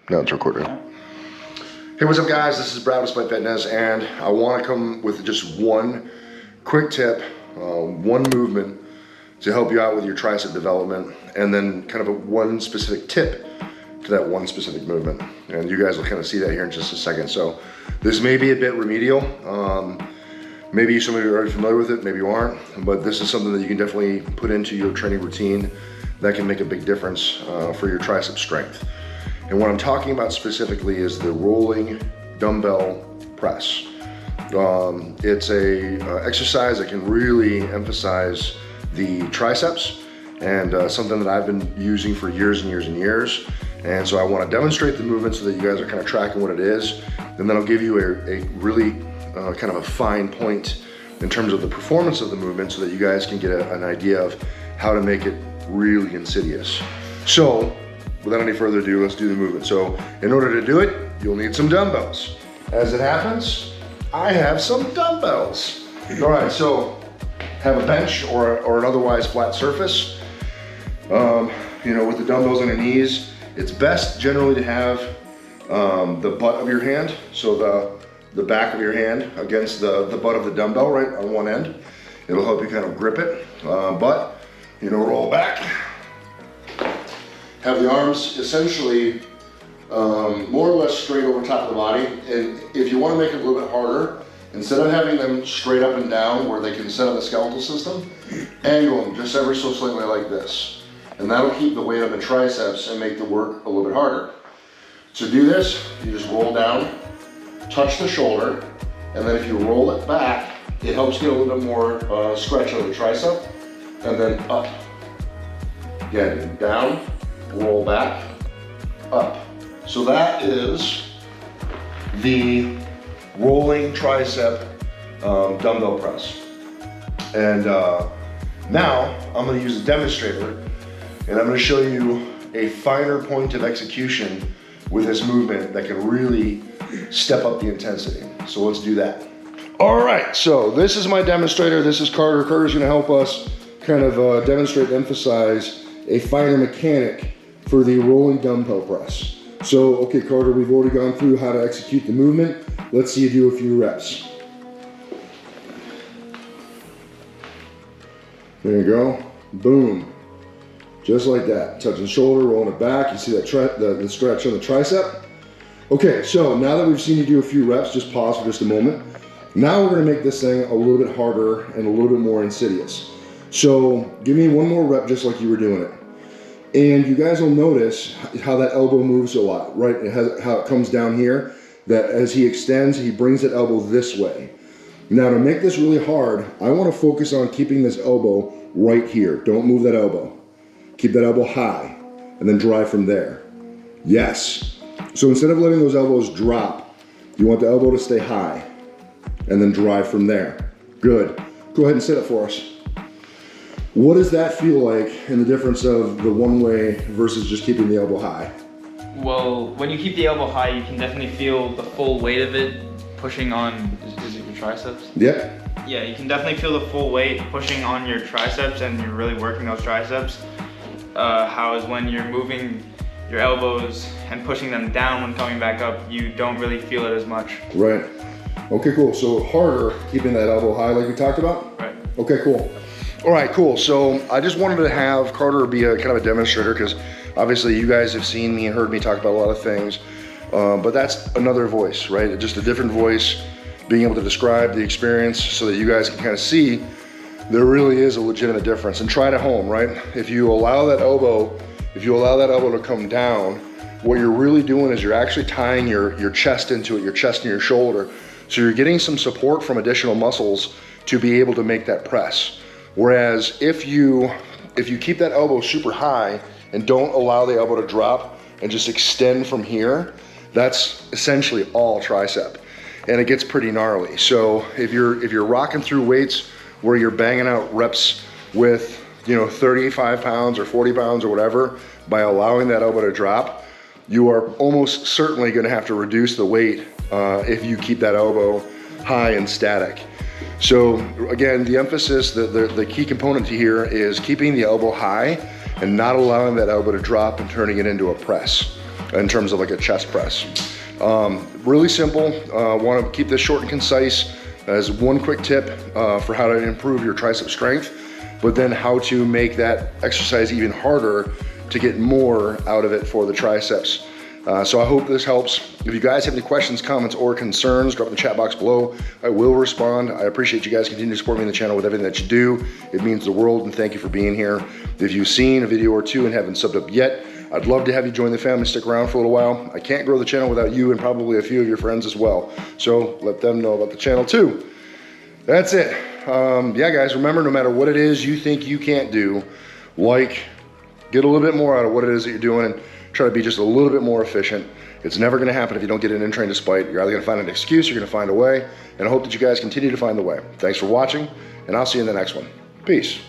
Now it's recording. Hey, what's up guys? This is Brad with Despitefitness, and I want to come with just one quick tip, one movement to help you out with your tricep development, and then kind of one specific tip to that one specific movement. And you guys will kind of see that here in just a second. So this may be a bit remedial. Maybe some of you are already familiar with it, maybe you aren't, but this is something that you can definitely put into your training routine that can make a big difference for your tricep strength. And what I'm talking about specifically is the rolling dumbbell press. It's a exercise that can really emphasize the triceps, and something that I've been using for years and years and years. And so I want to demonstrate the movement so that you guys are kind of tracking what it is, and then I'll give you a really kind of a fine point in terms of the performance of the movement so that you guys can get an idea of how to make it really insidious. So without any further ado, let's do the movement. So in order to do it, you'll need some dumbbells. As it happens, I have some dumbbells. All right, so have a bench or an otherwise flat surface. You know, with the dumbbells on your knees, it's best generally to have the butt of your hand, so the back of your hand against the butt of the dumbbell right on one end. It'll help you kind of grip it, but you know, roll back. Have the arms essentially more or less straight over top of the body. And if you want to make it a little bit harder, instead of having them straight up and down where they can set up the skeletal system, angle them just ever so slightly like this. And that'll keep the weight on the triceps and make the work a little bit harder. To do this, you just roll down, touch the shoulder, and then if you roll it back, it helps get a little bit more stretch on the tricep, and then up. Again, down, roll back, up. So that is the rolling tricep dumbbell press. And now I'm going to use a demonstrator, and I'm going to show you a finer point of execution with this movement that can really step up the intensity. So let's do that. All right, so this is my demonstrator. This is Carter. Carter's going to help us kind of demonstrate and emphasize a finer mechanic for the rolling dumbbell press. So, okay, Carter, we've already gone through how to execute the movement. Let's see you do a few reps. There you go. Boom. Just like that. Touching the shoulder, rolling it back. You see that the stretch on the tricep? Okay, so now that we've seen you do a few reps, just pause for just a moment. Now we're going to make this thing a little bit harder and a little bit more insidious. So give me one more rep just like you were doing it. And you guys will notice how that elbow moves a lot, right? How it comes down here, that as he extends, he brings that elbow this way. Now to make this really hard, I want to focus on keeping this elbow right here. Don't move that elbow. Keep that elbow high and then drive from there. Yes. So instead of letting those elbows drop, you want the elbow to stay high and then drive from there. Good. Go ahead and sit up for us. What does that feel like in the difference of the one way versus just keeping the elbow high? Well, when you keep the elbow high, you can definitely feel the full weight of it pushing on, is it your triceps? Yep. Yeah, you can definitely feel the full weight pushing on your triceps, and you're really working those triceps. How is when you're moving your elbows and pushing them down when coming back up, you don't really feel it as much. Right. Okay, cool. So harder, keeping that elbow high like we talked about? Right. Okay, cool. All right, cool. So I just wanted to have Carter be a kind of a demonstrator, because obviously you guys have seen me and heard me talk about a lot of things, but that's another voice, right? Just a different voice, being able to describe the experience so that you guys can kind of see there really is a legitimate difference. And try it at home, right? If you allow that elbow to come down, what you're really doing is you're actually tying your chest into it, your chest and your shoulder. So you're getting some support from additional muscles to be able to make that press. Whereas if you keep that elbow super high and don't allow the elbow to drop and just extend from here, that's essentially all tricep, and it gets pretty gnarly. So if you're rocking through weights where you're banging out reps with 35 pounds or 40 pounds or whatever, by allowing that elbow to drop, you are almost certainly going to have to reduce the weight if you keep that elbow high and static. So again, the emphasis, the key component here is keeping the elbow high and not allowing that elbow to drop and turning it into a press. in terms of like a chest press. Really simple. Want to keep this short and concise as one quick tip for how to improve your tricep strength, but then how to make that exercise even harder to get more out of it for the triceps. So I hope this helps. If you guys have any questions, comments, or concerns, drop in the chat box below. I will respond. I appreciate you guys continuing to support me in the channel with everything that you do. It means the world, and thank you for being here. If you've seen a video or two and haven't subbed up yet, I'd love to have you join the family, stick around for a little while. I can't grow the channel without you and probably a few of your friends as well. So let them know about the channel too. That's it. Yeah, guys, remember, no matter what it is you think you can't do, get a little bit more out of what it is that you're doing and try to be just a little bit more efficient. It's never gonna happen if you don't get in train to spite. You're either gonna find an excuse, you're gonna find a way, and I hope that you guys continue to find the way. Thanks for watching, and I'll see you in the next one. Peace.